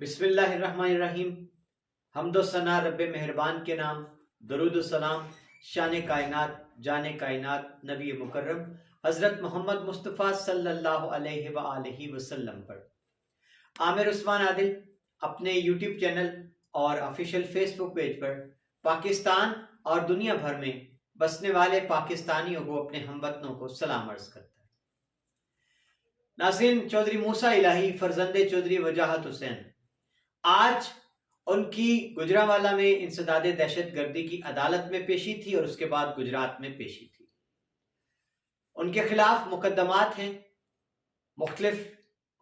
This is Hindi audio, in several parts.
बिस्मिल्लाहिर्रहमानिर्रहीम। हम्दो सना रब्बे मेहरबान के नाम, दरूद सलाम शान कायनात जाने कायनात नबी मुकर्रम हज़रत मोहम्मद मुस्तफ़ा सल्लल्लाहु अलैहि वआलैहि वसल्लम पर। आमिर उस्मान आदिल अपने यूट्यूब चैनल और ऑफिशियल फेसबुक पेज पर पाकिस्तान और दुनिया भर में बसने वाले पाकिस्तानियों को, अपने हमवतनों को सलाम अर्ज करता है। नाज़रीन, चौधरी मूसा इलाही फरजंदे चौधरी वजाहत हुसैन आज उनकी गुजरांवाला में इंसदादे दहशतगर्दी की अदालत में पेशी थी और उसके बाद गुजरात में पेशी थी। उनके खिलाफ मुकदमात हैं मुख्तलिफ,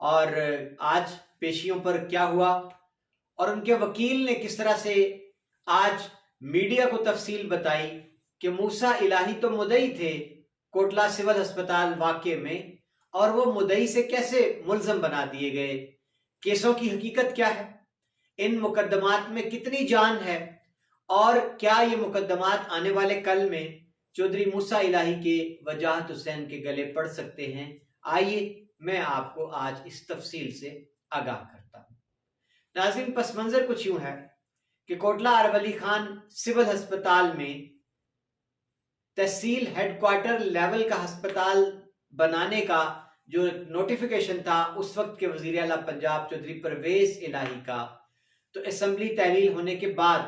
और आज पेशियों पर क्या हुआ और उनके वकील ने किस तरह से आज मीडिया को तफसील बताई कि मूसा इलाही तो मुद्दई थे कोटला सिविल अस्पताल वाक़े में, और वो मुद्दई से कैसे मुल्ज़म बना दिए गए, केसों की हकीकत क्या है, इन मुकदमात में कितनी जान है, और क्या ये मुकदमात आने वाले कल में चौधरी मूसा इलाही के वजाहत हुसैन के गले पड़ सकते हैं। आइए मैं आपको आज इस तफसील से आगाह करता हूं। नाज़रीन, पस मंजर कुछ यूं है कि कोटला अरवली खान सिविल अस्पताल में तहसील हेडक्वार्टर लेवल का अस्पताल बनाने का जो नोटिफिकेशन था उस वक्त के वजीर आला पंजाब चौधरी परवेज इलाही का, तो असेंबली तहलील होने के बाद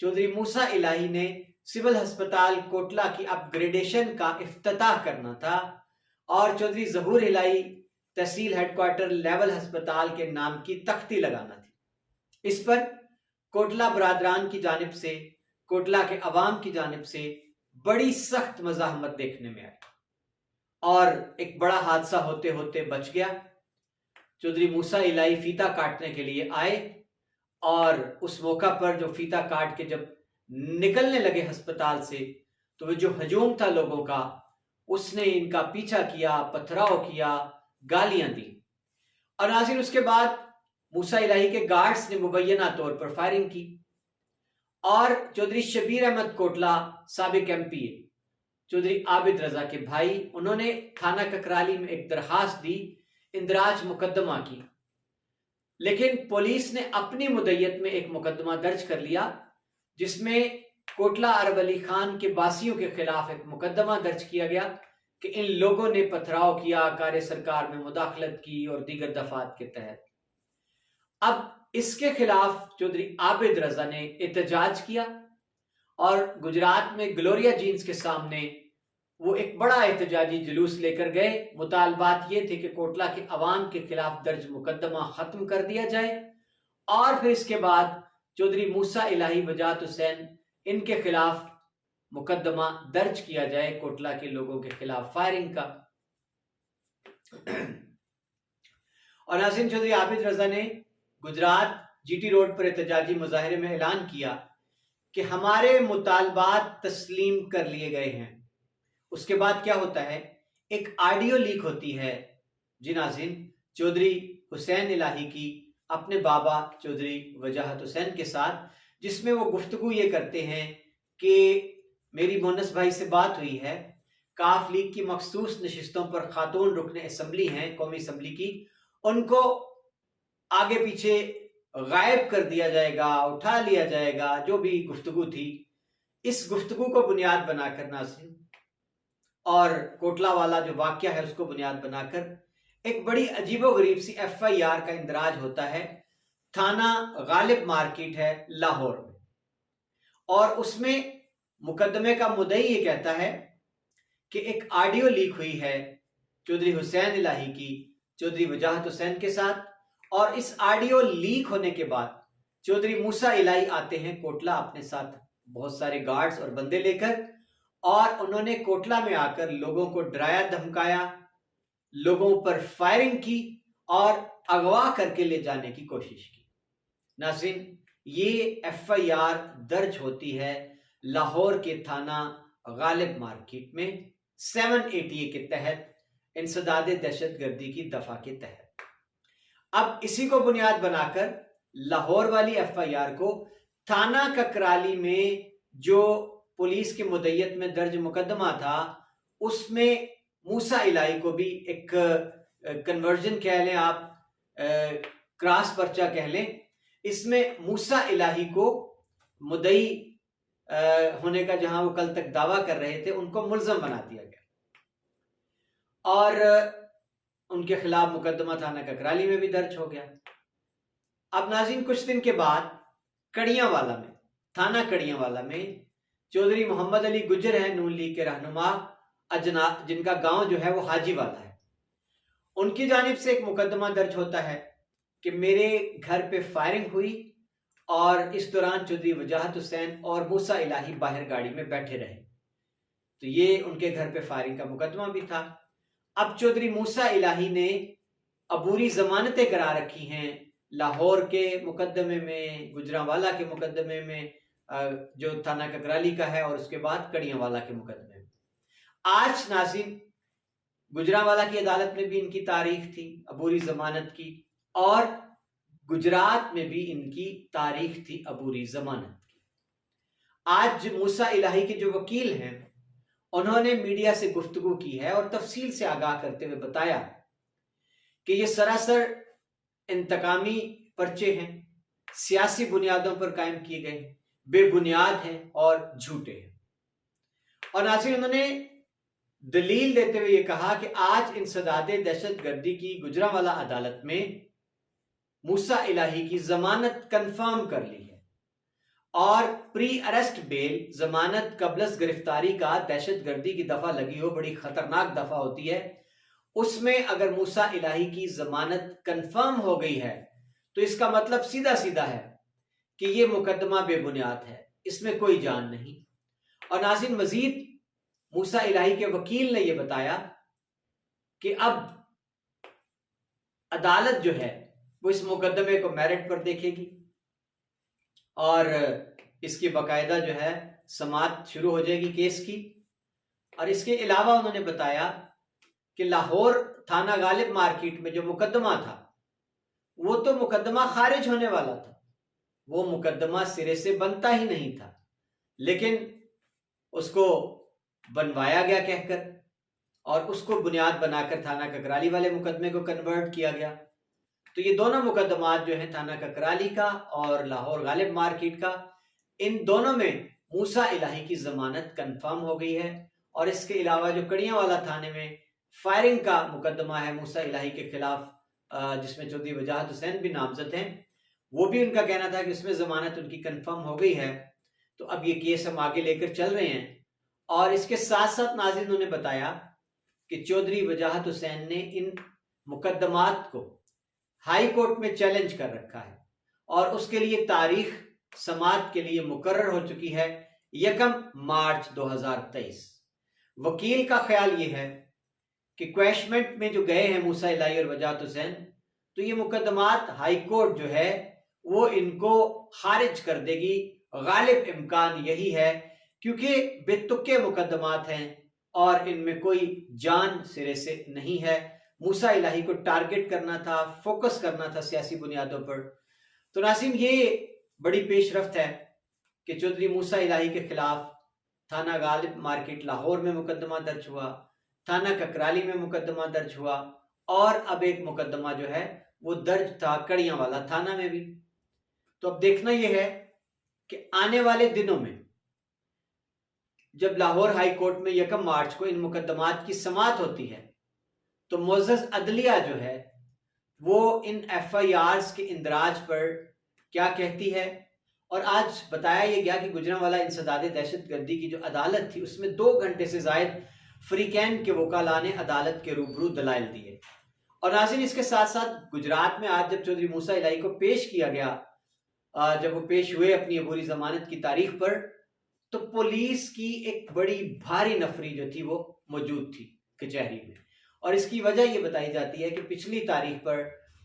चौधरी मूसा इलाही ने सिविल अस्पताल कोटला की अपग्रेडेशन का इफ्तिताह करना था और चौधरी ज़हूर इलाही तहसील हेडक्वार्टर लेवल अस्पताल के नाम की तख्ती लगाना थी। इस पर कोटला बरादरान की जानिब से, कोटला के अवाम की जानिब से बड़ी सख्त मज़ाहमत देखने में आई और एक बड़ा हादसा होते होते बच गया। चौधरी मूसा इलाही फीता काटने के लिए आए और उस मौका पर जो फीता काट के जब निकलने लगे अस्पताल से, तो वो जो हजूम था लोगों का, उसने इनका पीछा किया, पथराव किया, गालियां दी। और नाज़रीन, उसके बाद मूसा इलाही के गार्ड्स ने मुबैना तौर पर फायरिंग की और चौधरी शबीर अहमद कोटला साबिक एमपी चौधरी आबिद रजा के भाई, उन्होंने थाना ककराली में एक दरखास्त दी इंदराज मुकदमा की, लेकिन पुलिस ने अपनी मुद्दत में एक मुकदमा दर्ज कर लिया जिसमें कोटला अरवली खान के बासियों के खिलाफ एक मुकदमा दर्ज किया गया कि इन लोगों ने पथराव किया, कार्य सरकार में मुदाखलत की और दीगर दफात के तहत। अब इसके खिलाफ चौधरी आबिद रजा ने एहतजाज किया और गुजरात में ग्लोरिया जीन्स के सामने वो एक बड़ा एहतजाजी जुलूस लेकर गए। मुतालबात ये थे कि कोटला के अवाम के खिलाफ दर्ज मुकदमा खत्म कर दिया जाए और फिर इसके बाद चौधरी मूसा इलाही वजाहत हुसैन इनके खिलाफ मुकदमा दर्ज किया जाए कोटला के लोगों के खिलाफ फायरिंग का। और नाज़रीन, चौधरी आबिद रजा ने गुजरात जीटी रोड पर एहतजाजी मुजाहिरे में ऐलान किया कि हमारे मुतालबात तस्लीम कर लिए गए हैं। उसके बाद क्या होता है, एक ऑडियो लीक होती है जी नाज़रीन, चौधरी हुसैन इलाही की अपने बाबा चौधरी वजाहत हुसैन के साथ, जिसमें वो गुफ्तगू ये करते हैं कि मेरी मोनस भाई से बात हुई है, काफ लीग की मखसूस नशिस्तों पर खातून रुकने असम्बली हैं, कौमी असम्बली की, उनको आगे पीछे गायब कर दिया जाएगा, उठा लिया जाएगा, जो भी गुफ्तगू थी। इस गुफ्तगू को बुनियाद बनाकर नाज़रीन और कोटला वाला जो वाक़या है उसको बुनियाद बनाकर एक बड़ी अजीबोगरीब सी FIR का इंदराज होता है। थाना गालिब मार्केट है लाहौर में, और उसमें मुकदमे का मुद्दई ये कहता है कि एक ऑडियो लीक हुई है चौधरी हुसैन इलाही की चौधरी वजाहत हुसैन के साथ, और इस ऑडियो लीक होने के बाद चौधरी मूसा इलाही आते हैं कोटला अपने साथ बहुत सारे गार्ड्स और बंदे लेकर, और उन्होंने कोटला में आकर लोगों को डराया धमकाया, लोगों पर फायरिंग की और अगवा करके ले जाने की कोशिश की। नाज़रीन, ये FIR दर्ज होती है लाहौर के थाना गालिब मार्केट में 780 के तहत, इंसदादे दहशतगर्दी की दफा के तहत। अब इसी को बुनियाद बनाकर लाहौर वाली FIR को थाना ककराली में जो पुलिस के मुद्दत में दर्ज मुकदमा था उसमें मूसा इलाही को भी एक कन्वर्जन कह लें आप, क्रॉस पर्चा कह लें, इसमें मूसा इलाही को मुद्दई होने का, जहां वो कल तक दावा कर रहे थे, उनको मुल्जम बना दिया गया और उनके खिलाफ मुकदमा थाना ककराली में भी दर्ज हो गया। अब नाज़रीन, कुछ दिन के बाद कड़ियांवाला में, थाना कड़ियांवाला में चौधरी मोहम्मद अली गुजर है, नून लीग के रहनुमा, जिनका गांव जो है वो हाजीवाला है, उनकी जानिब से एक मुकदमा दर्ज होता है कि मेरे घर पे फायरिंग हुई और इस दौरान चौधरी वजाहत हुसैन और मूसा इलाही बाहर गाड़ी में बैठे रहे। तो ये उनके घर पे फायरिंग का मुकदमा भी था। अब चौधरी मूसा इलाही ने अबूरी जमानतें करा रखी हैं लाहौर के मुकदमे में, गुजरांवाला के मुकदमे में जो थाना ककराली का है, और उसके बाद कड़ियांवाला के मुकदमे में। आज नाज़रीन, गुजरांवाला की अदालत में भी इनकी तारीख थी अबूरी जमानत की, और गुजरात में भी इनकी तारीख थी अबूरी जमानत की। आज मूसा इलाही के जो वकील हैं, उन्होंने मीडिया से गुफ्तगू की है और तफसील से आगाह करते हुए बताया कि ये सरासर इंतकामी पर्चे हैं, सियासी बुनियादों पर कायम किए गए, बेबुनियाद हैं और झूठे हैं। और नाज़रीन, उन्होंने दलील देते हुए ये कहा कि आज इंसदादे दहशतगर्दी की गुजरांवाला अदालत में मूसा इलाही की जमानत कंफर्म कर ली है और प्री अरेस्ट बेल, जमानत कबलस गिरफ्तारी का दहशतगर्दी की दफा लगी हो, बड़ी खतरनाक दफा होती है, उसमें अगर मूसा इलाही की जमानत कंफर्म हो गई है तो इसका मतलब सीधा सीधा है कि यह मुकदमा बेबुनियाद है, इसमें कोई जान नहीं। और नाज़रीन, मजीद मूसा इलाही के वकील ने यह बताया कि अब अदालत जो है वो इस मुकदमे को मेरिट पर देखेगी और इसकी बाकायदा जो है समाअत शुरू हो जाएगी केस की। और इसके अलावा उन्होंने बताया कि लाहौर थाना गालिब मार्केट में जो मुकदमा था, वो तो मुकदमा खारिज होने वाला था, वो मुकदमा सिरे से बनता ही नहीं था, लेकिन उसको बनवाया गया कहकर और उसको बुनियाद बनाकर थाना ककराली वाले मुकदमे को कन्वर्ट किया गया। तो ये दोनों मुकदमात जो है, थाना ककराली का और लाहौर गालिब मार्केट का, इन दोनों में मूसा इलाही की जमानत कंफर्म हो गई है। और इसके अलावा जो कड़ियांवाला थाने में फायरिंग का मुकदमा है मूसा इलाही के खिलाफ, जिसमें चौधरी वजाहत हुसैन भी नामजद हैं, वो भी उनका कहना था कि उसमें जमानत उनकी कंफर्म हो गई है। तो अब ये केस हम आगे लेकर चल रहे हैं। और इसके साथ साथ नाज़रीन, उन्होंने बताया कि चौधरी वजाहत हुसैन ने इन मुकदमात को हाई कोर्ट में चैलेंज कर रखा है और उसके लिए तारीख समाअत के लिए मुकर्रर हो चुकी है 1 मार्च 2023। वकील का ख्याल ये है कि क्वैशमेंट में जो गए हैं मूसा इलाही और वजाहत हुसैन, तो ये मुकदमात हाई कोर्ट जो है वो इनको खारिज कर देगी। गालिब इम्कान यही है क्योंकि बेतुके मुकदमात हैं और इनमें कोई जान सिरे से नहीं है। मूसा इलाही को टारगेट करना था, फोकस करना था सियासी बुनियादों पर। तो नाज़रीन, ये बड़ी पेशरफ्त है कि चौधरी मूसा इलाही के खिलाफ थाना गालिब मार्केट लाहौर में मुकदमा दर्ज हुआ, थाना ककराली में मुकदमा दर्ज हुआ, और अब एक मुकदमा जो है वो दर्ज था कड़ियांवाला थाना में भी। तो अब देखना यह है कि आने वाले दिनों में जब लाहौर हाई कोर्ट में 1 मार्च को इन मुकदमात की समाअत होती है, तो मुअज़्ज़ज़ अदलिया जो है वो इन FIRs के इंदराज पर क्या कहती है। और आज बताया यह गया कि गुजरांवाला इंसदादे दहशतगर्दी की जो अदालत थी, उसमें 2 घंटे से जायद फ्रीकैन के वकाला ने अदालत के रूबरू दलाइल दिए। और नाज़रीन, इसके साथ साथ गुजरात में आज जब चौधरी मूसा इलाही को पेश किया गया, जब वो पेश हुए अपनी अबूरी जमानत की तारीख पर, तो पुलिस की एक बड़ी भारी नफरी जो थी वो मौजूद थी कचहरी में। और इसकी वजह ये बताई जाती है कि पिछली तारीख पर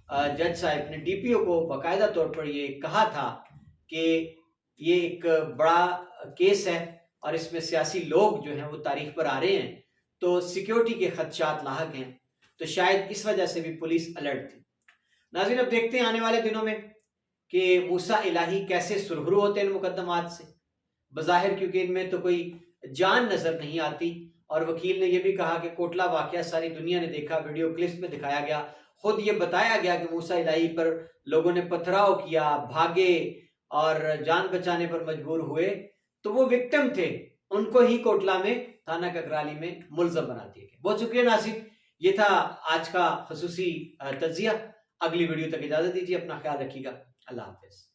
जज साहब ने DPO को बाकायदा तौर पर ये कहा था कि ये एक बड़ा केस है और इसमें सियासी लोग जो हैं वो तारीख पर आ रहे हैं, तो सिक्योरिटी के खदशात लाहक हैं, तो शायद इस वजह से भी पुलिस अलर्ट थी। नाज़रीन, अब देखते हैं आने वाले दिनों में कि मूसा इलाही कैसे सुरखरू होते हैं इन मुकदमात से। बज़ाहिर क्योंकि इनमें तो कोई जान नजर नहीं आती, और वकील ने यह भी कहा कि कोटला वाकया सारी दुनिया ने देखा, वीडियो क्लिप्स में दिखाया गया, खुद ये बताया गया कि मूसा इलाही पर लोगों ने पथराव किया, भागे और जान बचाने पर मजबूर हुए, तो वो विक्टिम थे, उनको ही कोटला में थाना ककराली में मुलजम बना दिया गया। बहुत शुक्रिया नासिर, ये था आज का खसूसी तजिया। अगली वीडियो तक इजाजत दीजिए, अपना ख्याल रखिएगा। अल्लाह हाफिज।